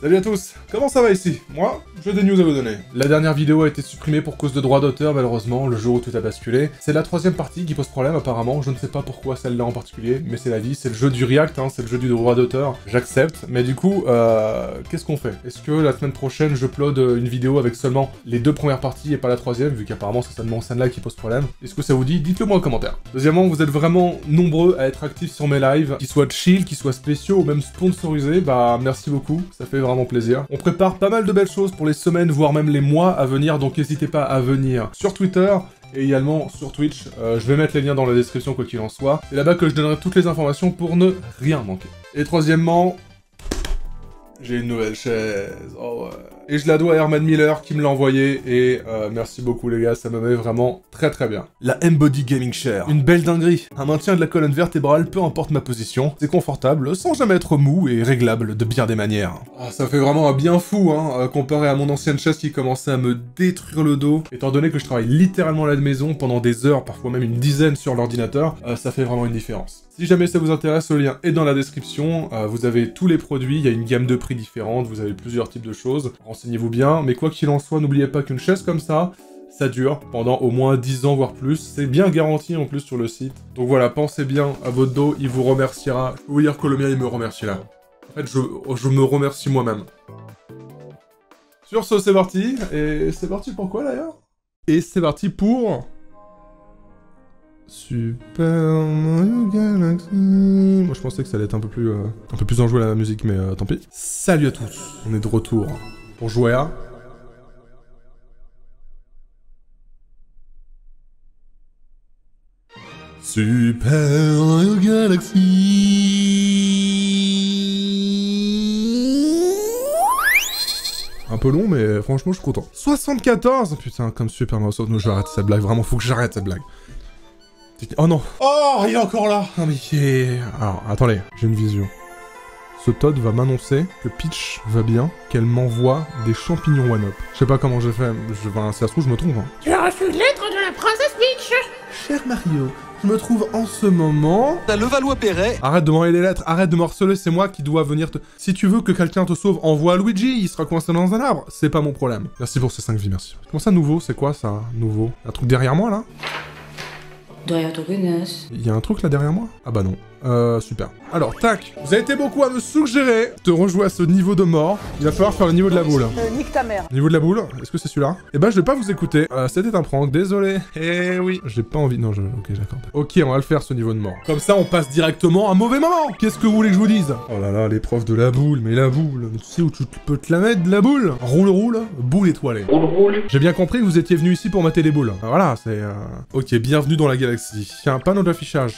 Salut à tous, comment ça va ici? Moi, j'ai des news à vous donner. La dernière vidéo a été supprimée pour cause de droits d'auteur malheureusement, le jour où tout a basculé. C'est la troisième partie qui pose problème apparemment, je ne sais pas pourquoi celle-là en particulier, mais c'est la vie, c'est le jeu du React, hein, c'est le jeu du droit d'auteur, j'accepte. Mais du coup, qu'est-ce qu'on fait? Est-ce que la semaine prochaine j'upload une vidéo avec seulement les deux premières parties et pas la troisième, vu qu'apparemment c'est seulement celle-là qui pose problème? Est-ce que ça vous dit? Dites-le moi en commentaire. Deuxièmement, vous êtes vraiment nombreux à être actifs sur mes lives, qu'ils soient chill, qu'ils soient spéciaux ou même sponsorisés, bah merci beaucoup, ça fait vraiment plaisir. On prépare pas mal de belles choses pour les semaines, voire même les mois à venir, donc n'hésitez pas à venir sur Twitter et également sur Twitch. Je vais mettre les liens dans la description quoi qu'il en soit. C'est là-bas que je donnerai toutes les informations pour ne rien manquer. Et troisièmement, j'ai une nouvelle chaise, oh ouais. Et je la dois à Herman Miller qui me l'a envoyé, et merci beaucoup les gars, ça me met vraiment très très bien. La M-Body Gaming Chair, une belle dinguerie. Un maintien de la colonne vertébrale, peu importe ma position. C'est confortable, sans jamais être mou, et réglable de bien des manières. Ah, ça fait vraiment un bien fou, hein, comparé à mon ancienne chaise qui commençait à me détruire le dos. Étant donné que je travaille littéralement à la maison pendant des heures, parfois même une dizaine sur l'ordinateur, ça fait vraiment une différence. Si jamais ça vous intéresse, le lien est dans la description. Vous avez tous les produits, il y a une gamme de prix différente, vous avez plusieurs types de choses. Renseignez-vous bien, mais quoi qu'il en soit, n'oubliez pas qu'une chaise comme ça dure pendant au moins 10 ans, voire plus. C'est bien garanti en plus sur le site. Donc voilà, pensez bien à votre dos, il vous remerciera. Je peux vous dire que le mien, il me remercie là. En fait, je me remercie moi-même. Sur ce, c'est parti. Et c'est parti pour quoi d'ailleurs? Et c'est parti pour... Super Mario Galaxy. Moi je pensais que ça allait être un peu plus enjoué la musique, mais tant pis. Salut à tous, on est de retour pour jouer à... Super Mario Galaxy. Un peu long, mais franchement je suis content. 74. Putain, comme Super Mario Bros. Non, je vais arrêter cette blague, vraiment faut que j'arrête cette blague. Oh non! Oh, il est encore là! Non mais alors, attendez, j'ai une vision. Ce Todd va m'annoncer que Peach va bien, qu'elle m'envoie des champignons one-up. Je sais pas comment j'ai fait, si ça se trouve, je me trompe. Hein. Tu as reçu une lettre de la princesse Peach! Cher Mario, je me trouve en ce moment... à Levallois-Perret. Arrête de m'envoyer des lettres, arrête de me harceler, c'est moi qui dois venir te... Si tu veux que quelqu'un te sauve, envoie Luigi, il sera coincé dans un arbre. C'est pas mon problème. Merci pour ces 5 vies, merci. Comment ça, nouveau? C'est quoi, ça? Nouveau? Un truc derrière moi, là? Derrière ton connasse. Il y a un truc là derrière moi? Ah bah non. Super. Alors, tac. Vous avez été beaucoup à me suggérer de rejouer à ce niveau de mort. Il va falloir faire le niveau de la boule. Nique ta mère. Niveau de la boule, est-ce que c'est celui-là? Eh ben, je vais pas vous écouter. C'était un prank, désolé. Eh oui. J'ai pas envie... Non, ok, j'accorde. Ok, on va le faire, ce niveau de mort. Comme ça, on passe directement à un mauvais moment. Qu'est-ce que vous voulez que je vous dise? Oh là là, l'épreuve de la boule. Mais la boule, tu sais où tu peux te la mettre, de la boule? Roule, boule étoilée. Roule. J'ai bien compris que vous étiez venu ici pour mater les boules. Voilà, c'est... Ok, bienvenue dans la galaxie. Il y a un panneau d'affichage.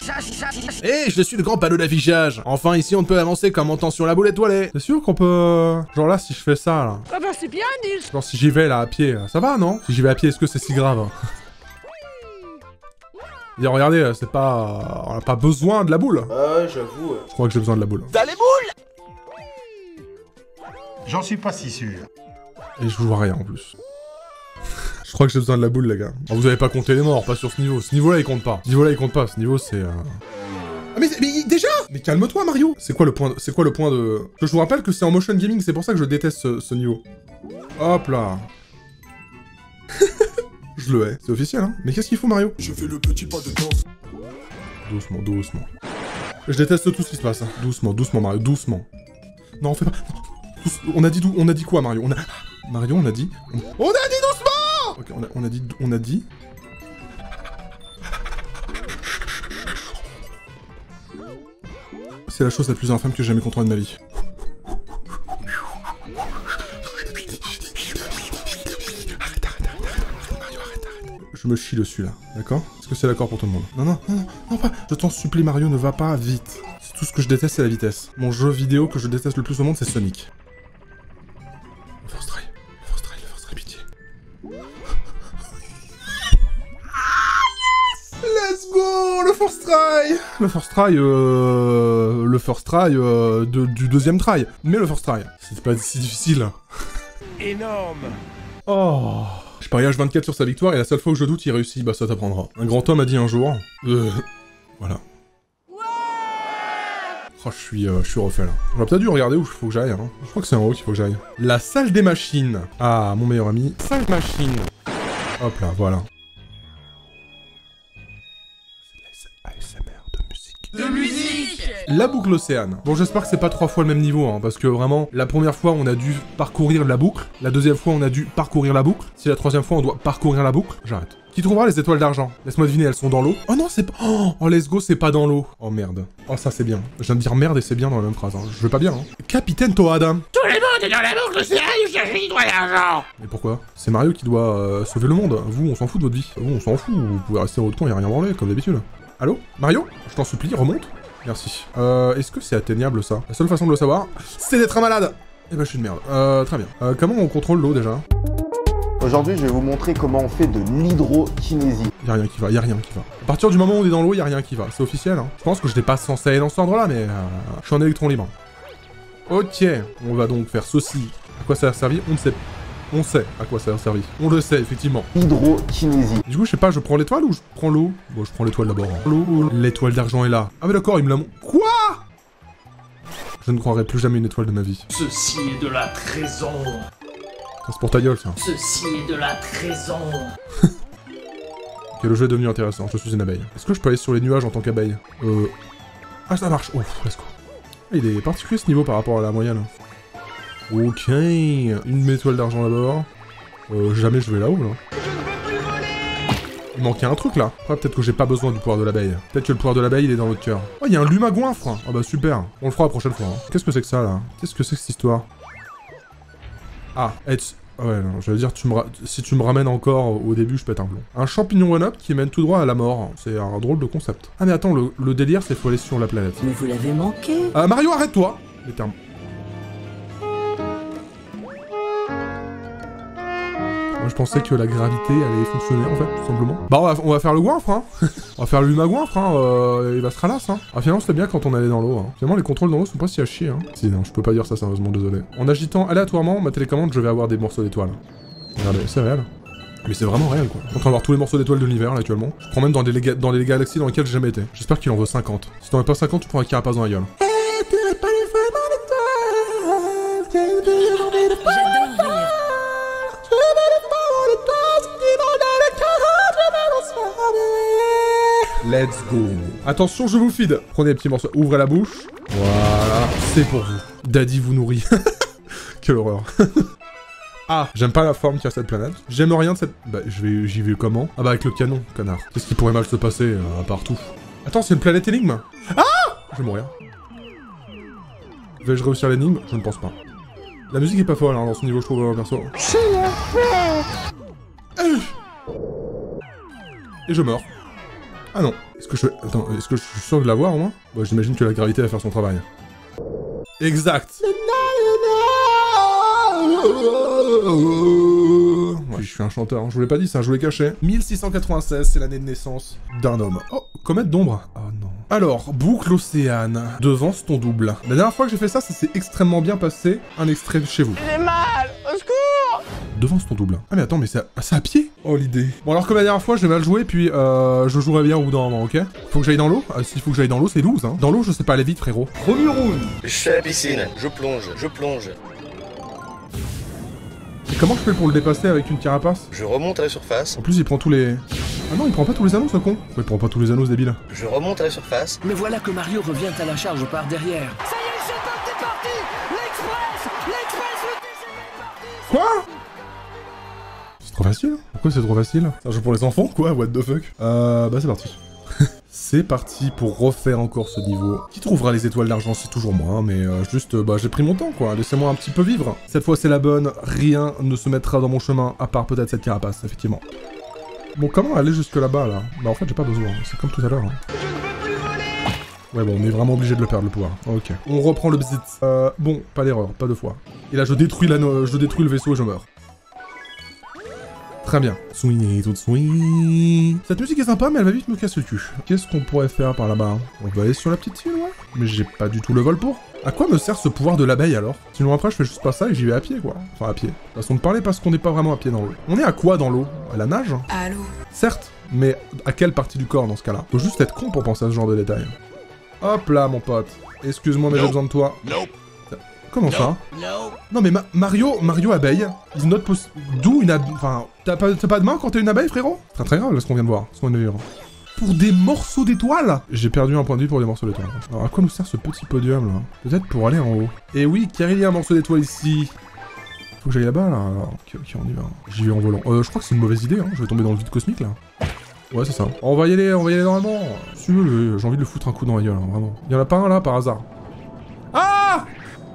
Eh, je suis le grand panneau d'affichage. Enfin, ici, on ne peut avancer qu'en montant sur la boule étoilée. C'est sûr qu'on peut... Genre là, si je fais ça, là... Ah bah c'est bien, Nils. Genre si j'y vais, là, à pied, ça va, non? Si j'y vais à pied, est-ce que c'est si grave? Et regardez, c'est pas... On n'a pas besoin de la boule. Ouais, j'avoue. Je crois que j'ai besoin de la boule. T'as les boules? J'en suis pas si sûr. Et je vois rien, en plus. Je crois que j'ai besoin de la boule, les gars. Alors, vous avez pas compté les morts, pas sur ce niveau. Ce niveau-là, il compte pas. Ce niveau-là, il compte pas. Ce niveau, c'est... Ah mais déjà! Mais calme-toi, Mario! C'est quoi le point de... Je vous rappelle que c'est en motion gaming, c'est pour ça que je déteste ce niveau. Hop là. Je le hais. C'est officiel, hein? Mais qu'est-ce qu'il faut, Mario? Je fais le petit pas de danse. Doucement, doucement. Je déteste tout ce qui se passe. Hein. Doucement, doucement, Mario, doucement. Non, on fait pas... On a dit quoi, Mario? Mario, on a dit... On a dit doucement! Ok, on a dit... C'est la chose la plus infâme que j'ai jamais contrôlée de ma vie. Arrête, Mario, arrête. Je me chie dessus, là, d'accord? Est-ce que c'est d'accord pour tout le monde? Non, pas... Je t'en supplie, Mario, ne va pas vite. C'est tout ce que je déteste, c'est la vitesse. Mon jeu vidéo que je déteste le plus au monde, c'est Sonic. Le first try, pitié. Let's go! Le first try! Le first try du deuxième try. Mais le first try. C'est pas si difficile. Énorme. Oh. Je parie H24 sur sa victoire et la seule fois où je doute, il réussit. Bah ça t'apprendra. Un grand homme a dit un jour... Voilà. Oh, je suis refait là. J'aurais peut-être dû regarder où il faut que j'aille. Hein. Je crois que c'est en haut qu'il faut que j'aille. La salle des machines. Ah, mon meilleur ami. Salle machine. Hop là, voilà. C'est l'ASMR de musique. La boucle océane. Bon, j'espère que c'est pas 3 fois le même niveau, hein, parce que vraiment, la première fois, on a dû parcourir la boucle. La deuxième fois, on a dû parcourir la boucle. Si la troisième fois, on doit parcourir la boucle, j'arrête. Qui trouvera les étoiles d'argent? Laisse-moi deviner, elles sont dans l'eau. Oh non, c'est pas... Oh, let's go, c'est pas dans l'eau. Oh merde. Oh, ça c'est bien. Je viens de dire merde et c'est bien dans la même phrase. Hein. Je veux pas bien, hein. Capitaine Toad. Tout le monde est dans la boucle océane chercher une étoile d'argent. Mais pourquoi? C'est Mario qui doit sauver le monde. Vous, on s'en fout de votre vie. Vous, on s'en fout. Vous pouvez rester dans votre coin et rien branler, comme d'habitude. Allô? Mario? Je t'en supplie, remonte. Merci. Est-ce que c'est atteignable, ça? La seule façon de le savoir, c'est d'être un malade. Eh ben, je suis une merde. Très bien. Comment on contrôle l'eau, déjà? Aujourd'hui, je vais vous montrer comment on fait de l'hydrokinésie. Y'a rien qui va, y'a rien qui va. À partir du moment où on est dans l'eau, y'a rien qui va. C'est officiel, hein. Je pense que je n'étais pas censé aller dans cet endroit-là, mais je suis en électron libre. Ok, on va donc faire ceci. À quoi ça a servi? On ne sait. On sait à quoi ça a servi. On le sait, effectivement. Hydrokinésie. Du coup, je sais pas, je prends l'étoile ou je prends l'eau? Bon, je prends l'étoile d'abord. Hein. L'eau, l'étoile d'argent est là. Ah mais d'accord, il me la montre. Quoi? Je ne croirai plus jamais une étoile de ma vie. Ceci est de la trahison. C'est pour ta gueule, ça. Ceci est de la trahison. Ok, le jeu est devenu intéressant, je suis une abeille. Est-ce que je peux aller sur les nuages en tant qu'abeille? Ah, ça marche. Oh, let's go. Il est particulier ce niveau par rapport à la moyenne. Ok, une étoile d'argent d'abord. Jamais je vais là-haut, là. Il manquait un truc, là. Après, peut-être que j'ai pas besoin du pouvoir de l'abeille. Peut-être que le pouvoir de l'abeille, il est dans notre cœur. Oh, il y a un lumagoinfre. Ah bah super. On le fera la prochaine fois. Hein. Qu'est-ce que c'est que ça, là? Qu'est-ce que c'est que cette histoire? Ah, ouais, non, je veux dire, si tu me ramènes encore au début, je pète un plomb. Un champignon one-up qui mène tout droit à la mort. C'est un drôle de concept. Ah mais attends, le délire, c'est qu'il faut aller sur la planète. Mais vous l'avez manqué. Mario, arrête-toi! Les termes. Moi, je pensais que la gravité allait fonctionner, en fait, tout simplement. Bah, on va faire le goinfre, hein. On va faire le lumagoinfre, hein. Il va se ralasser, hein. Ah, finalement, c'était bien quand on allait dans l'eau, hein. Finalement, les contrôles dans l'eau sont pas si à chier, hein. Si, non, je peux pas dire ça, sérieusement, désolé. En agitant aléatoirement ma télécommande, je vais avoir des morceaux d'étoiles. Regardez, c'est réel. Mais c'est vraiment réel, quoi. Je suis en train d'avoir tous les morceaux d'étoiles de l'univers, là, actuellement. Je prends même dans les galaxies dans lesquelles j'ai jamais été. J'espère qu'il en vaut 50. Si t'en as pas 50, tu prends un carapace dans la gueule. Let's go. Attention, je vous feed. Prenez les petits morceaux. Ouvrez la bouche. Voilà. C'est pour vous. Daddy vous nourrit. Quelle horreur. Ah, j'aime pas la forme qu'il y a cette planète. J'aime rien de cette... Bah, j'y vais comment? Ah bah avec le canon, connard. Qu'est-ce qui pourrait mal se passer, partout? Attends, c'est une planète énigme? Ah! Je vais mourir. Vais-je réussir l'énigme? Je ne pense pas. La musique est pas folle, hein, dans ce niveau, je trouve, perso. Et je meurs. Ah non. Est-ce que je suis sûr de l'avoir, au moins? Bah, j'imagine que la gravité va faire son travail. Exact. Ouais, je suis un chanteur, je vous l'ai pas dit ça, je vous l'ai caché. 1696, c'est l'année de naissance d'un homme. Oh, comète d'ombre. Ah non. Alors, boucle océane, devance ton double. La dernière fois que j'ai fait ça, ça s'est extrêmement bien passé. Un extrait de chez vous. J'ai mal, au secours. Devance ton double. Ah mais attends, mais c'est à pied? Oh l'idée. Bon alors comme la dernière fois, je vais mal jouer, puis je jouerai bien au bout d'un moment, ok? Faut que j'aille dans l'eau? S'il faut que j'aille dans l'eau, c'est 12, hein. Dans l'eau, je sais pas aller vite, frérot. Premier round. Je suis à la piscine, je plonge. Et comment je fais pour le dépasser avec une carapace? Je remonte à la surface. En plus, il prend tous les... Ah non, il prend pas tous les anneaux, ce con. Il prend pas tous les anneaux, ce débile. Je remonte à la surface. Mais voilà que Mario revient à la charge par derrière. Ça y est, le setup est parti. L'express, le TGV est parti. Quoi? C'est trop facile. Pourquoi c'est trop facile? C'est un jeu pour les enfants, quoi? What the fuck? Bah c'est parti. C'est parti pour refaire encore ce niveau. Qui trouvera les étoiles d'argent? C'est toujours moi, hein, mais juste, bah j'ai pris mon temps, quoi. Laissez-moi un petit peu vivre. Cette fois, c'est la bonne. Rien ne se mettra dans mon chemin, à part peut-être cette carapace, effectivement. Bon, comment aller jusque là-bas, là? Bah en fait, j'ai pas besoin. C'est comme tout à l'heure. Hein. Ouais, bon, on est vraiment obligé de le perdre, le pouvoir. Ok. On reprend le bzit. Bon, pas d'erreur, pas deux fois. Et là, je détruis le vaisseau et je meurs. Très bien. Cette musique est sympa, mais elle va vite me casser le cul. Qu'est-ce qu'on pourrait faire par là-bas? On va aller sur la petite île, ouais. Mais j'ai pas du tout le vol pour. À quoi me sert ce pouvoir de l'abeille, alors? Sinon après, je fais juste pas ça et j'y vais à pied, quoi. Enfin, à pied. Façon de parler parce qu'on n'est pas vraiment à pied dans l'eau. On est à quoi dans l'eau? À la nage? Allô? Certes, mais à quelle partie du corps, dans ce cas-là? Faut juste être con pour penser à ce genre de détails. Hop là, mon pote. Excuse-moi, mais j'ai besoin de toi. Comment ça? Non mais Mario abeille, is not possible. D'où une abeille? Enfin, t'as pas de main quand t'es une abeille, frérot? C'est très grave là ce qu'on vient de voir, ce qu'on vient de vivre. Pour des morceaux d'étoiles? J'ai perdu un point de vue pour des morceaux d'étoiles. Alors à quoi nous sert ce petit podium là? Peut-être pour aller en haut. Et oui, car il y a un morceau d'étoile ici. Faut que j'aille là-bas là. Alors, ok, on y va. J'y vais en volant. Je crois que c'est une mauvaise idée, hein. Je vais tomber dans le vide cosmique là. Ouais, c'est ça. On va y aller normalement. Si tu veux, j'ai envie de le foutre un coup dans la gueule, hein, vraiment. Y'en a pas un là par hasard? Ah!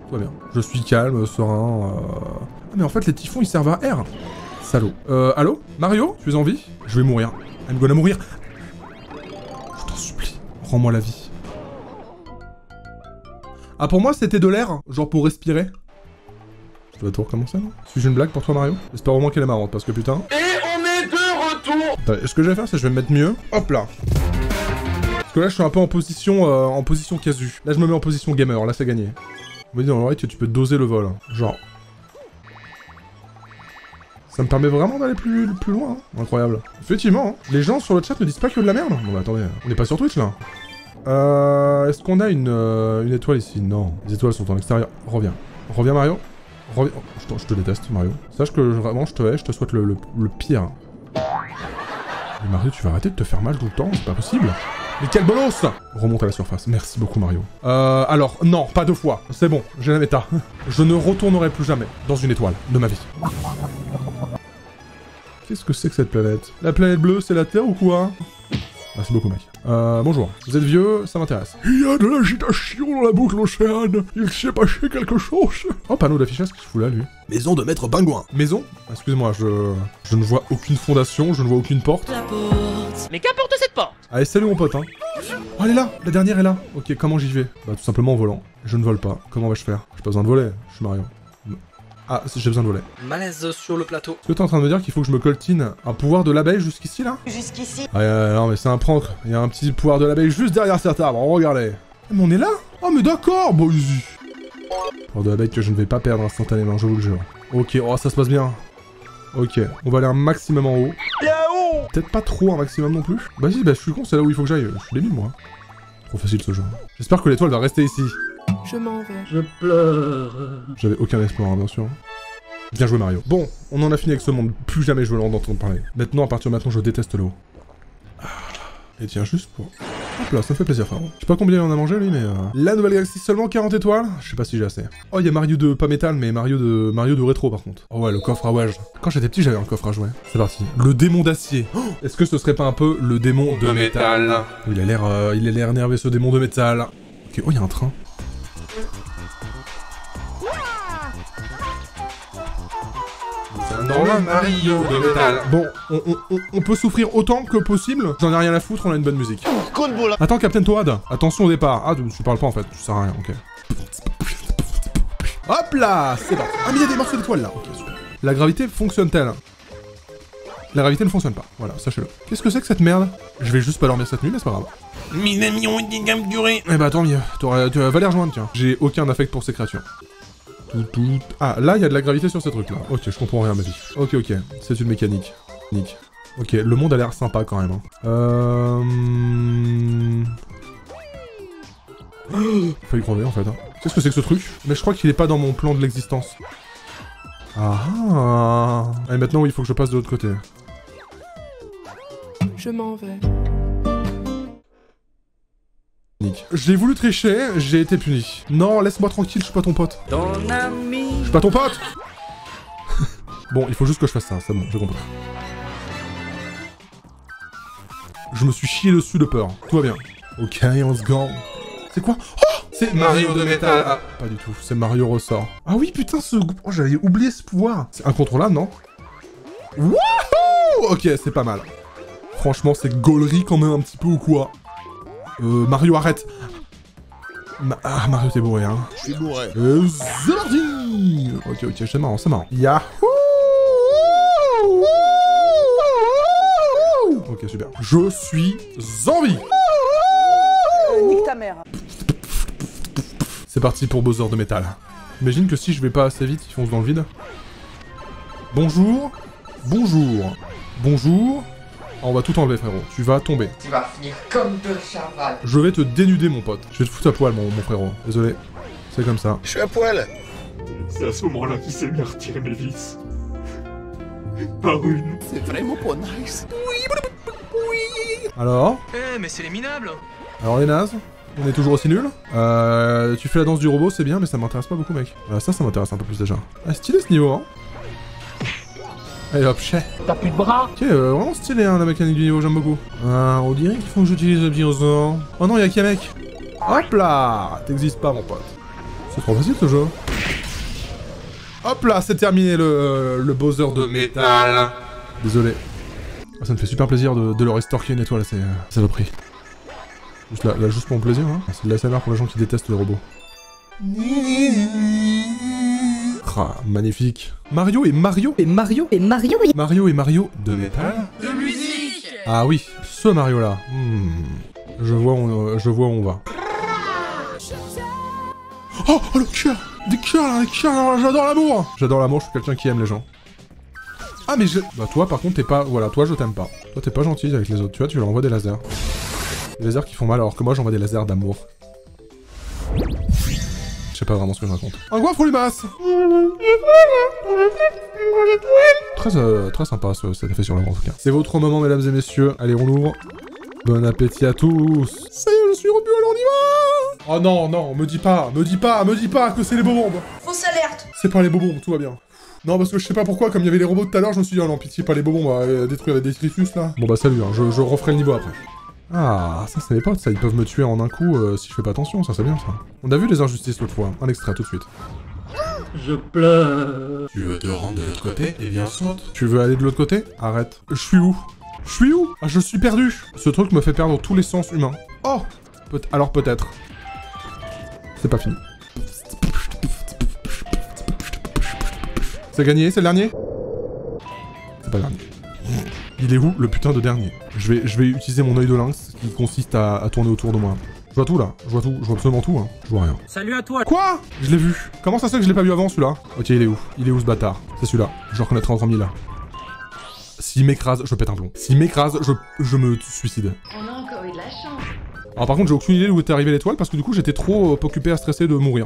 Tout va bien. Je suis calme, serein. Ah, mais en fait, les typhons ils servent à R. Salaud. Allô? Mario? Tu es en vie? Je vais mourir. I'm gonna mourir. Je t'en supplie. Rends-moi la vie. Ah, pour moi, c'était de l'air, genre pour respirer. Je dois tout recommencer, non? Suis-je une blague pour toi, Mario? J'espère au moins qu'elle est marrante, parce que putain... Et on est de retour. Attends, ce que je vais faire, c'est que je vais me mettre mieux. Hop là. Parce que là, je suis un peu en position casu. Là, je me mets en position gamer, là, c'est gagné. On me dit dans l'oreille que tu peux doser le vol. Genre... Ça me permet vraiment d'aller plus loin, hein. Incroyable. Effectivement, hein. Les gens sur le chat ne disent pas que de la merde. Non, mais attendez, on n'est pas sur Twitch, là. Est-ce qu'on a une étoile ici? Non. Les étoiles sont en extérieur. Reviens. Reviens, Mario. Reviens. Oh, je te déteste, Mario. Sache que vraiment, je te souhaite le pire. Mais Mario, tu vas arrêter de te faire mal tout le temps, c'est pas possible. Mais quel bolos! Remonte à la surface. Merci beaucoup, Mario. Alors, non, pas 2 fois. C'est bon, j'ai la méta. Je ne retournerai plus jamais dans une étoile de ma vie. Qu'est-ce que c'est que cette planète? La planète bleue, c'est la Terre ou quoi? Merci beaucoup, mec. Bonjour. Vous êtes vieux, ça m'intéresse. Il y a de l'agitation dans la boucle océane. Il s'est passé quelque chose. Oh, panneau d'affichage, qu'est-ce qu'il fout là, lui? Maison de Maître Pingouin. Maison? Excusez-moi, je ne vois aucune fondation, je ne vois aucune porte. Mais qu'importe cette porte. Allez, salut mon pote, hein. Oh, elle est là. La dernière est là. Ok, comment j'y vais? Bah, tout simplement en volant. Je ne vole pas. Comment vais-je faire? J'ai pas besoin de voler. Je suis Mario. Ah, j'ai besoin de voler. Malaise sur le plateau. Est-ce que t'es en train de me dire qu'il faut que je me coltine un pouvoir de l'abeille jusqu'ici, là? Jusqu'ici. Ah, non, mais c'est un prank. Il y a un petit pouvoir de l'abeille juste derrière cet arbre. Regardez. Mais on est là? Oh, mais d'accord, bon, easy. Pouvoir de l'abeille que je ne vais pas perdre instantanément, je vous le jure. Ok, oh, ça se passe bien. Ok, on va aller un maximum en haut. Peut-être pas trop un maximum non plus. Bah si, bah je suis con, c'est là où il faut que j'aille. Je suis débile, moi. Trop facile, ce jeu. J'espère que l'étoile va rester ici. Je m'en vais. Je pleure. J'avais aucun espoir, hein, bien sûr. Bien joué, Mario. Bon, on en a fini avec ce monde. Plus jamais je veux en entendre parler. Maintenant, à partir de maintenant, je déteste l'eau. Et tiens, juste pour... Hop là, ça me fait plaisir, frérot. Je sais pas combien il en a mangé, lui, mais... La nouvelle galaxie, seulement 40 étoiles? Je sais pas si j'ai assez. Oh, il y a Mario de... Pas métal, mais Mario de rétro, par contre. Oh ouais, le coffre à Wedge. Quand j'étais petit, j'avais un coffre à jouer. C'est parti. Le démon d'acier. Oh, est-ce que ce serait pas un peu le démon de métal? Il a l'air énervé, ce démon de métal. Ok, oh, il y a un train. Dans le Mario de métal. Bon, on peut souffrir autant que possible. J'en ai rien à foutre, on a une bonne musique. Attends, Captain Toad. Attention au départ. Ah, tu parles pas en fait. Tu sers à rien, ok. Hop là, c'est parti. Ah, mais il y a des morceaux d'étoiles là. Ok, super. La gravité fonctionne-t-elle? La gravité ne fonctionne pas. Voilà, sachez-le. Qu'est-ce que c'est que cette merde? Je vais juste pas dormir cette nuit, mais c'est pas grave. Mes amis ont une gamme durée. Eh bah tant mieux. Tu vas les rejoindre, tiens. J'ai aucun affect pour ces créatures. Ah, là, il y a de la gravité sur ces trucs-là. Ok, je comprends rien, ma vie. Ok, c'est une mécanique. Ok, le monde a l'air sympa, quand même. Failli crever, en fait. Hein. Qu'est-ce que c'est que ce truc? Mais je crois qu'il est pas dans mon plan de l'existence. Ah. Et maintenant, oui, il faut que je passe de l'autre côté. Je m'en vais. J'ai voulu tricher, j'ai été puni. Non, laisse-moi tranquille, je suis pas ton pote. Ton ami. Je suis pas ton pote. Bon, il faut juste que je fasse ça, c'est bon, j'ai compris. Je me suis chié dessus de peur, tout va bien. Ok, on se gant. C'est quoi? Oh, c'est Mario de métal. Ah, pas du tout, c'est Mario ressort. Ah oui, putain, ce... Oh, j'avais oublié ce pouvoir. C'est incontrôlable, non? Wouhou! Ok, c'est pas mal. Franchement, c'est gaulerie quand même un petit peu ou quoi? Mario, arrête! Ah, Mario, t'es bourré, hein. Je suis bourré. C'est parti! Ok, c'est marrant, c'est marrant. Yahoo! Ok, super. Je suis en vie! Nique ta mère. C'est parti pour Bowser de métal. Imagine que si je vais pas assez vite, il fonce dans le vide. Bonjour. Bonjour. Bonjour. On va tout enlever, frérot. Tu vas tomber. Tu vas finir comme de chaval. Je vais te dénuder, mon pote. Je vais te foutre à poil, mon frérot. Désolé. C'est comme ça. Je suis à poil. C'est à ce moment-là qu'il s'est mis à retirer mes vis. Par une. C'est vraiment pas nice. Alors? Eh, mais c'est les minables. Alors les nazes? On est toujours aussi nuls. Tu fais la danse du robot, c'est bien, mais ça m'intéresse pas beaucoup, mec. Ça m'intéresse un peu plus déjà. Ah, stylé ce niveau, hein. Allez hop, chais. T'as plus de bras? Ok, vraiment stylé, hein, la mécanique du niveau, j'aime beaucoup. On dirait qu'il faut que j'utilise le dinosaure. Oh non, y'a qui, mec? Hop là! T'existes pas, mon pote. C'est trop facile, ce jeu. Hop là, c'est terminé le Bowser de métal. Désolé. Ça me fait super plaisir de leur estorquer une étoile, c'est le prix. Juste là, juste pour mon plaisir, hein. C'est de l'ASMR pour les gens qui détestent les robots. Ah, magnifique. Mario et Mario de métal. De musique. Ah oui, ce Mario là. Je vois où on va. Oh, le cœur. Des cœurs là, j'adore l'amour. J'adore l'amour, je suis quelqu'un qui aime les gens. Ah mais bah toi par contre t'es pas... Voilà, toi je t'aime pas. Toi t'es pas gentil avec les autres, tu vois, tu leur envoies des lasers. Des lasers qui font mal alors que moi j'envoie des lasers d'amour. Je sais pas vraiment ce que je raconte. Un goinfre limace. Très sympa cet effet sur le en tout cas. C'est votre moment mesdames et messieurs. Allez on l'ouvre. Bon appétit à tous. Ça y est, je suis rebu, alors on y va. Oh non, non, me dis pas que c'est les bobombes. Fausse alerte. C'est pas les bobombes, tout va bien. Non, parce que je sais pas pourquoi, comme il y avait les robots tout à l'heure, je me suis dit, oh non, pitié, pas les bobombes, on va détruire les détritus, là. Bon bah salut, hein, je referai le niveau après. Ah, ça c'est mes potes, ça, ils peuvent me tuer en un coup si je fais pas attention, ça c'est bien, ça. On a vu les injustices l'autre fois, un extrait tout de suite. Je pleure. Tu veux te rendre de l'autre côté? Eh bien, saute. Tu veux aller de l'autre côté? Arrête. Je suis où? Ah, je suis perdu. Ce truc me fait perdre tous les sens humains. Oh, alors peut-être. C'est pas fini. C'est gagné, c'est le dernier? C'est pas le dernier. Il est où, le putain de dernier? Je vais utiliser mon œil de lynx, qui consiste à tourner autour de moi. Je vois tout, là. Je vois tout. Je vois absolument tout, hein. Je vois rien. Salut à toi. Quoi? Je l'ai vu. Comment ça se fait que je l'ai pas vu avant, celui-là? Ok, il est où? Il est où, ce bâtard? C'est celui-là. Je le reconnaîtrai en 3000, là. S'il m'écrase, je pète un plomb. S'il m'écrase, je me suicide. On a encore eu de la chance. Alors par contre, j'ai aucune idée d'où était arrivée l'étoile, parce que du coup, j'étais trop occupé à stresser de mourir.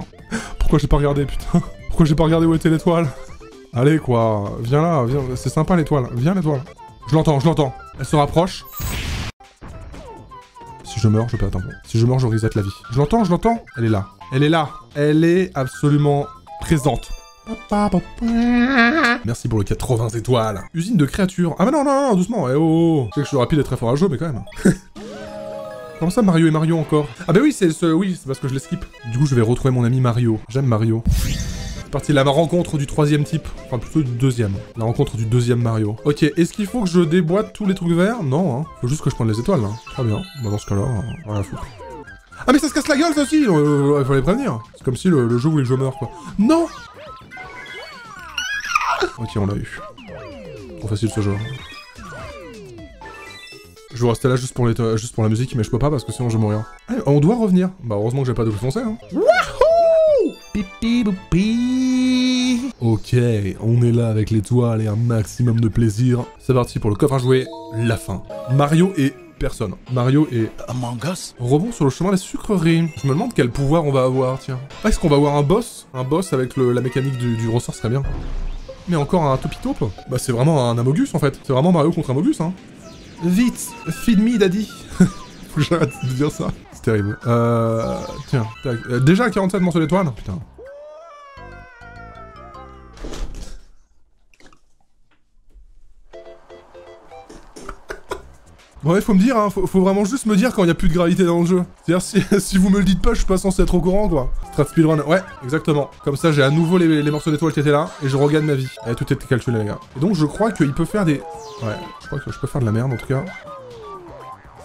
Pourquoi j'ai pas regardé, putain? Pourquoi j'ai pas regardé où était l'étoile? Allez, quoi. Viens là, viens. C'est sympa, l'étoile. Viens, l'étoile. Je l'entends. Elle se rapproche. Si je meurs, je perds un plomb. Si je meurs, je reset la vie. Je l'entends. Elle est là. Elle est absolument présente. Merci pour le 80 étoiles. Usine de créatures. Ah bah non, doucement. Eh oh. Je sais que je suis rapide et très fort à jeu, mais quand même. Comment ça, Mario et Mario encore? Ah bah oui, c'est parce que je les skip. Du coup, je vais retrouver mon ami Mario. J'aime Mario. C'est parti, la rencontre du troisième type. Enfin, plutôt du deuxième. La rencontre du deuxième Mario. Ok, est-ce qu'il faut que je déboîte tous les trucs verts? Non, hein. Faut juste que je prenne les étoiles, là. Très bien. Bah dans ce cas-là, rien à foutre. Ah mais ça se casse la gueule, ça aussi. Il fallait prévenir. C'est comme si le jeu voulait que je meure, quoi. Non. Ok, on l'a eu. Trop facile ce jeu. Je vais rester là juste pour la musique, mais je peux pas parce que sinon je vais mourir. Allez, on doit revenir. Bah heureusement que j'ai pas double foncé, hein. Wouhou! Pipi boupi. Ok, on est là avec l'étoile et un maximum de plaisir. C'est parti pour le coffre à jouer, la fin. Mario et personne. Mario et Among Us. rebond sur le chemin des sucreries. Je me demande quel pouvoir on va avoir, tiens. Ah, est-ce qu'on va avoir un boss? Un boss avec la mécanique du ressort serait bien. Mais encore un Topitaupe? Bah c'est vraiment un Amogus en fait. C'est vraiment Mario contre Amogus, hein. Vite, feed me daddy. Faut que j'arrête de dire ça. C'est terrible. Tiens, tac. Déjà à 47 morceaux d'étoiles? Putain. Ouais, faut me dire, hein, faut vraiment juste me dire quand il n'y a plus de gravité dans le jeu. C'est-à-dire, si vous me le dites pas, je suis pas censé être au courant, quoi. Strat speedrun, ouais, exactement. Comme ça, j'ai à nouveau les morceaux d'étoiles qui étaient là, et je regagne ma vie. Et tout était calculé, les gars. Et donc, je crois qu'il peut faire des... Ouais, je crois que je peux faire de la merde, en tout cas.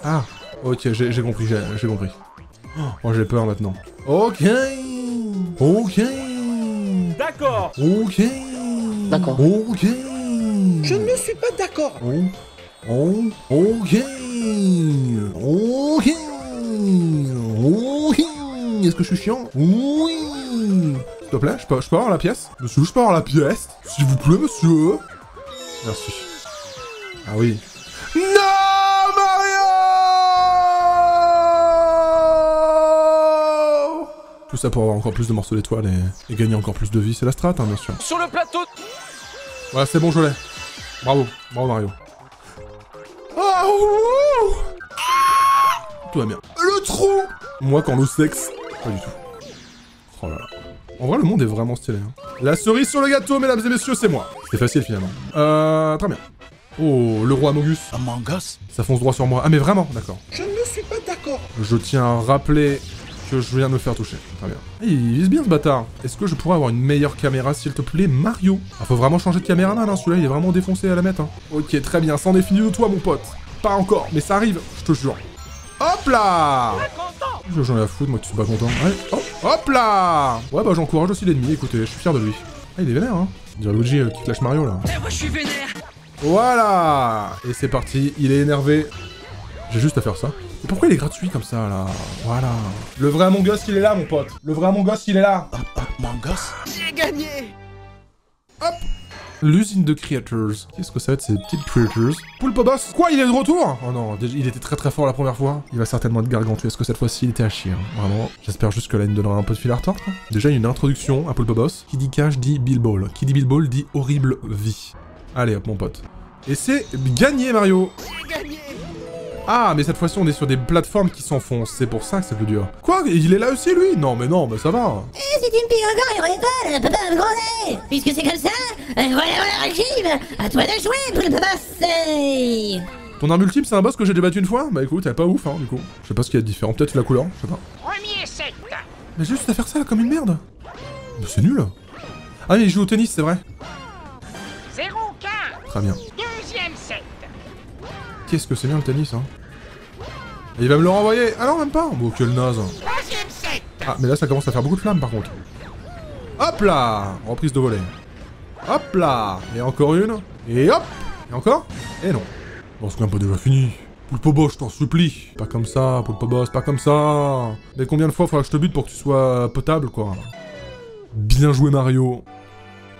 Ah, ok, j'ai compris, j'ai compris. Oh, j'ai peur, maintenant. Ok. D'accord. Ok. Je ne suis pas d'accord. Ok. Est-ce que je suis chiant? Oui. S'il te plaît, je peux avoir la pièce? Monsieur, je peux avoir la pièce? S'il vous plaît, monsieur. Merci. Ah oui. Non! Tout ça pour avoir encore plus de morceaux d'étoiles et gagner encore plus de vie, c'est la strat, hein, bien sûr. Sur le plateau. Voilà, c'est bon, je l'ai. Bravo, bravo Mario. Oh, tout va bien. Le trou. Moi, quand le sexe... Pas du tout. Oh là là. En vrai, le monde est vraiment stylé. Hein. La cerise sur le gâteau, mesdames et messieurs, c'est moi. C'était facile, finalement. Très bien. Oh, le roi Amogus. Among Us. Ça fonce droit sur moi. Ah, mais vraiment, d'accord. Je ne suis pas d'accord. Je tiens à rappeler que je viens de me faire toucher. Très bien. Il vise bien, ce bâtard. Est-ce que je pourrais avoir une meilleure caméra, s'il te plaît, Mario? Ah, faut vraiment changer de caméraman, hein. Celui-là, il est vraiment défoncé à la mettre. Hein. Ok, très bien. C'en est fini de toi, mon pote. Pas encore, mais ça arrive, je te jure. Hop là! J'en ai à foutre, moi, tu suis pas content. Allez, hop, hop là! Ouais, bah, j'encourage aussi l'ennemi, écoutez, je suis fier de lui. Ah, il est vénère, hein. On dirait Luigi qui clash Mario, là. Eh, moi je suis vénère. Voilà! Et c'est parti, il est énervé. J'ai juste à faire ça. Et pourquoi il est gratuit comme ça, là? Voilà. Le vrai Among Us, il est là, mon pote. Le vrai Among Us, il est là. Among Us. J'ai gagné. Hop! L'usine de creators. Qu'est-ce que ça va être, ces petites creators? Pulpo Boss. Quoi, il est de retour? Oh non, il était très très fort la première fois. Il va certainement être gargantuesque cette fois-ci, il était à chier. Hein. Vraiment. J'espère juste que là, il me donnera un peu de fil à retordre. Déjà, il y a une introduction à Pulpo Boss. Qui dit cash dit Bill Ball. Qui dit Bill Ball dit horrible vie. Allez hop, mon pote. Et c'est gagné, Mario. J'ai gagné. Ah, mais cette fois-ci, on est sur des plateformes qui s'enfoncent. C'est pour ça que c'est plus dur. Quoi? Il est là aussi, lui? Non, mais ça va. Si tu me piques encore, il étoile, papa me gronder. Puisque c'est comme ça, voilà le régime. À toi de jouer, papa, c'est... Ton arme ultime, c'est un boss que j'ai débattu une fois? Bah écoute, elle est pas ouf, hein, du coup. Je sais pas ce qu'il y a de différent. Peut-être la couleur, je sais pas. Premier set. Mais j'ai juste à faire ça, là, comme une merde. Mais c'est nul. Ah, mais il joue au tennis, c'est vrai. 0-15. Très bien. Deuxième set. Qu'est-ce que c'est bien le tennis, hein. Et il va me le renvoyer. Ah non, même pas. Bon, quel naze. Troisième set. Ah, mais là, ça commence à faire beaucoup de flammes, par contre. Hop là. Reprise de volée. Hop là. Et encore une. Et hop. Et encore. Et non. Bon, c'est quand même pas déjà fini. Pulpo Boss, je t'en supplie. Pas comme ça, Pulpo Boss, pas comme ça. Mais combien de fois faudra que je te bute pour que tu sois potable, quoi. Bien joué, Mario.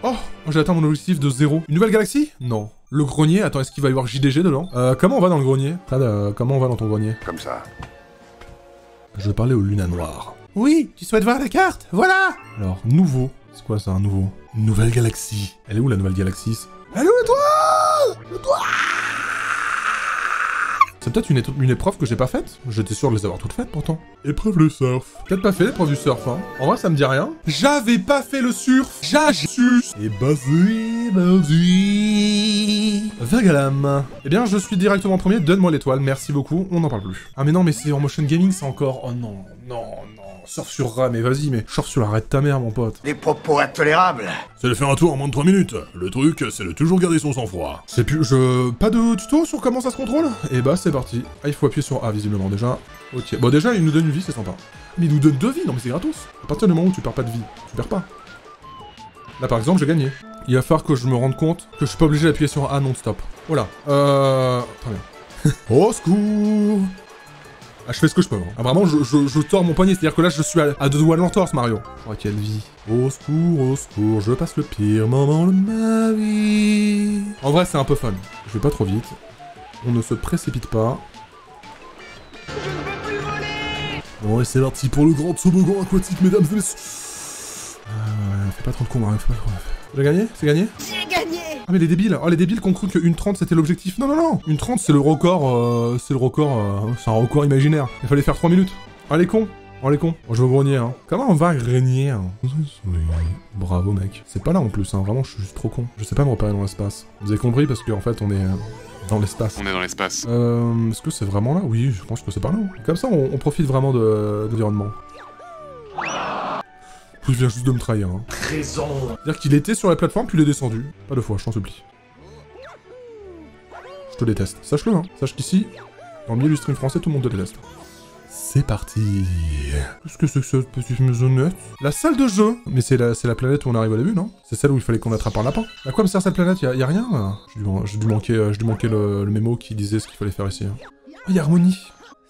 Oh, j'ai atteint mon objectif de 0. Une nouvelle galaxie? Non. Le grenier? Attends, est-ce qu'il va y avoir JDG dedans? Comment on va dans le grenier? Comment on va dans ton grenier? Comme ça. Je vais parler au Luna Noir. Oui, tu souhaites voir la carte? Voilà! Alors, nouveau. C'est quoi ça, un nouveau? Une nouvelle galaxie. Elle est où la nouvelle galaxie? Elle est où le toit? C'est peut-être une épreuve que j'ai pas faite. J'étais sûr de les avoir toutes faites pourtant. Épreuve de surf. Peut-être pas fait l'épreuve du surf, hein. En vrai, ça me dit rien. J'avais pas fait le surf. Et basé, Vergalam. Eh bien, je suis directement premier. Donne-moi l'étoile. Merci beaucoup. On n'en parle plus. Ah mais non, mais c'est en motion gaming, c'est encore... Oh non, non, non. Surf sur rat, mais vas-y, mais surf sur l'arrêt de ta mère, mon pote. Des propos intolérables. C'est de faire un tour en moins de 3 minutes. Le truc, c'est de toujours garder son sang-froid. C'est plus... Pas de tuto sur comment ça se contrôle? Et bah, c'est parti. Ah, il faut appuyer sur A, visiblement, déjà. Ok. Bon, déjà, il nous donne une vie, c'est sympa. Mais il nous donne 2 vies, non mais c'est gratos. À partir du moment où tu perds pas de vie, tu perds pas. Là, par exemple, j'ai gagné. Il va falloir que je me rende compte que je suis pas obligé d'appuyer sur A non-stop. Voilà. Très bien. Au secours! Ah, je fais ce que je peux. Hein. Ah, vraiment, je tords mon poignet. C'est-à-dire que là, je suis à 2 doigts de l'entorse, Mario. Oh, quelle vie. Au secours, je passe le pire moment de ma vie. En vrai, c'est un peu fun. Je vais pas trop vite. On ne se précipite pas. Bon, et c'est parti pour le grand toboggan aquatique, mesdames et messieurs. Fais pas trop de con, Mario, fais pas trop. J'ai gagné? C'est gagné? J'ai gagné. Ah mais les débiles, oh les débiles qui ont cru que 1:30 c'était l'objectif. Non non non, 1:30 c'est le record, c'est un record imaginaire. Il fallait faire 3 minutes. Ah les cons, oh les cons. Oh, je veux grogner hein. Comment on va grogner hein? Bravo mec. C'est pas là en plus hein, vraiment je suis juste trop con. Je sais pas me repérer dans l'espace. Vous avez compris parce qu'en fait on est dans l'espace. On est dans l'espace. Est-ce que c'est vraiment là? Oui, je pense que c'est par là. Comme ça on profite vraiment de l'environnement. Il vient juste de me trahir. Hein. Raison. C'est-à-dire qu'il était sur la plateforme, puis il est descendu. Pas 2 fois, je t'en supplie. Je te déteste. Sache-le, hein. Sache qu'ici, dans le milieu du stream français, tout le monde te déteste. C'est parti. Qu'est-ce que c'est que cette petite maisonnette? La salle de jeu. Mais c'est la planète où on arrive au début, non? C'est celle où il fallait qu'on attrape un lapin. À quoi me sert cette planète? Y'a rien? J'ai dû manquer le mémo qui disait ce qu'il fallait faire ici. Hein. Oh, y'a Harmonie.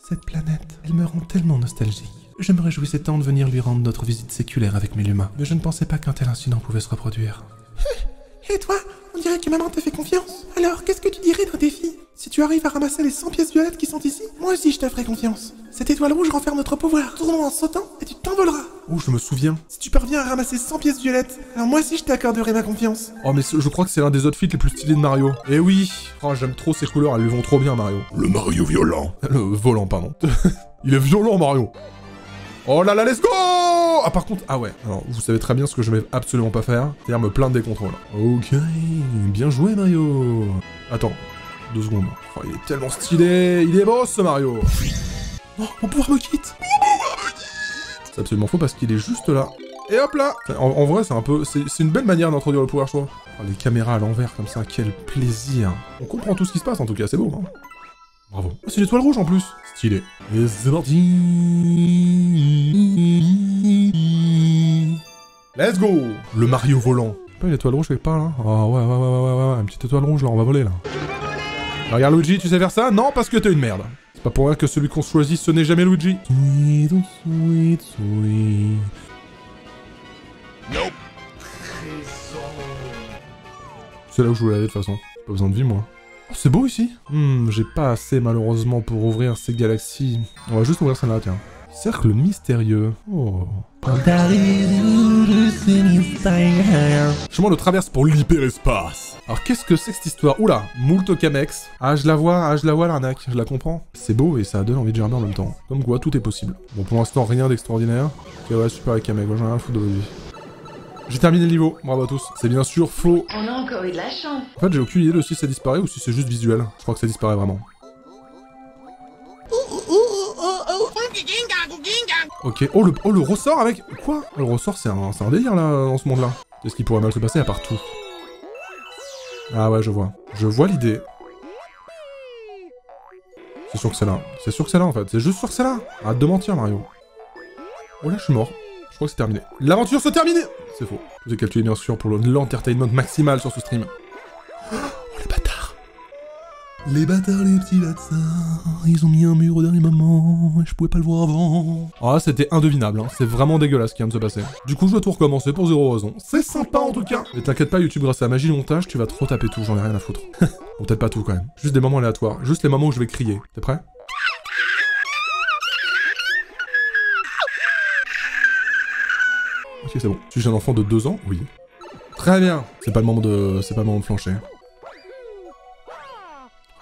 Cette planète, elle me rend tellement nostalgique. Je me réjouissais tant de venir lui rendre notre visite séculaire avec mes humains, mais je ne pensais pas qu'un tel incident pouvait se reproduire. Et toi, on dirait que maman te fait confiance. Alors, qu'est-ce que tu dirais d'un défi? Si tu arrives à ramasser les 100 pièces violettes qui sont ici, moi aussi je te ferai confiance. Cette étoile rouge renferme notre pouvoir. Tournons en sautant et tu t'envoleras. Oh, je me souviens. Si tu parviens à ramasser 100 pièces violettes, alors moi aussi je t'accorderai ma confiance. Oh, mais je crois que c'est l'un des outfits les plus stylés de Mario. Eh oui. Oh, j'aime trop ces couleurs, elles lui vont trop bien, Mario. Le Mario violent. Le volant, pardon. Il est violent, Mario. Oh là là, let's go! Ah, par contre, ah ouais. Alors, vous savez très bien ce que je vais absolument pas faire. C'est-à-dire me plaindre des contrôles. Ok. Bien joué, Mario. Attends. 2 secondes. Oh, il est tellement stylé. Il est beau, ce Mario. Oh, mon pouvoir me quitte. C'est absolument faux parce qu'il est juste là. Et hop là. En vrai, c'est un peu... C'est une belle manière d'introduire le pouvoir, je trouve. Oh, les caméras à l'envers, comme ça. Quel plaisir. On comprend tout ce qui se passe, en tout cas. C'est beau, hein. Bravo. Oh, c'est l'étoile rouge, en plus. Stylé. Et c'est parti. Let's go. Le Mario volant. Pas une étoile rouge quelque part, là? Ah ouais. Une petite étoile rouge, là. On va voler, là. Regarde, Luigi, tu sais faire ça? Non, parce que t'es une merde. C'est pas pour rien que celui qu'on choisit, ce n'est jamais Luigi. Sweet, oh sweet, sweet. Nope. C'est là où je voulais aller, de toute façon. Pas besoin de vie, moi. Oh, c'est beau, ici. J'ai pas assez, malheureusement, pour ouvrir ces galaxies. On va juste ouvrir celle-là, tiens. Cercle mystérieux. Oh. Chemin de traverse pour l'hyperespace. Alors qu'est-ce que c'est que cette histoire? Oula, moult Kamex. Ah je la vois l'arnaque, je la comprends. C'est beau et ça donne envie de gerber en même temps. Comme quoi, tout est possible. Bon, pour l'instant, rien d'extraordinaire. Ok, ouais, super les Kamex, j'en ai rien à foutre de votre vie. J'ai terminé le niveau, bravo à tous. C'est bien sûr faux. On a encore eu de la chance. En fait, j'ai aucune idée de si ça disparaît ou si c'est juste visuel. Je crois que ça disparaît vraiment. Ok, oh le ressort avec... Quoi? Le ressort c'est un délire là, dans ce monde-là. Qu'est-ce qui pourrait mal se passer à part tout? Ah ouais, je vois. Je vois l'idée. C'est sûr que c'est là. C'est sûr que c'est là en fait. C'est juste sûr que c'est là. Arrête de mentir, Mario. Oh là, je suis mort. Je crois que c'est terminé. L'aventure se termine. C'est faux. Je vous ai calculé bien sûr pour l'entertainment maximal sur ce stream. Oh, les bâtards. Les bâtards, les petits bâtards. Ils ont mis un mur au dernier moment. Et je pouvais pas le voir avant. Ah, c'était indevinable. Hein. C'est vraiment dégueulasse ce qui vient de se passer. Du coup, je dois tout recommencer pour 0 raison. C'est sympa en tout cas. Mais t'inquiète pas, YouTube, grâce à la magie du montage, tu vas trop taper tout. J'en ai rien à foutre. Bon, peut-être pas tout quand même. Juste des moments aléatoires. Juste les moments où je vais crier. T'es prêt? Ok, c'est bon. Suis-je un enfant de 2 ans? Oui. Très bien. C'est pas le moment de flancher.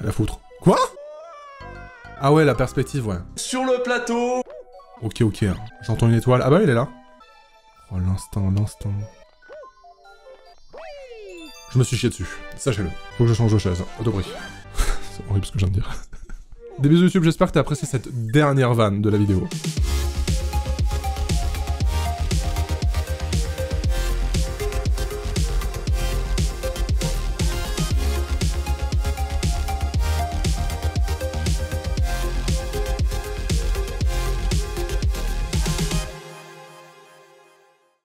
Rien à foutre. Quoi? Ah ouais, la perspective, ouais. Sur le plateau. Ok. J'entends une étoile. Ah bah, il est là. Oh, l'instant. Je me suis chié dessus. Sachez-le. Faut que je change de chaise. À tout prix. C'est horrible ce que je viens de dire. Des bisous YouTube, j'espère que t'as apprécié cette dernière vanne de la vidéo.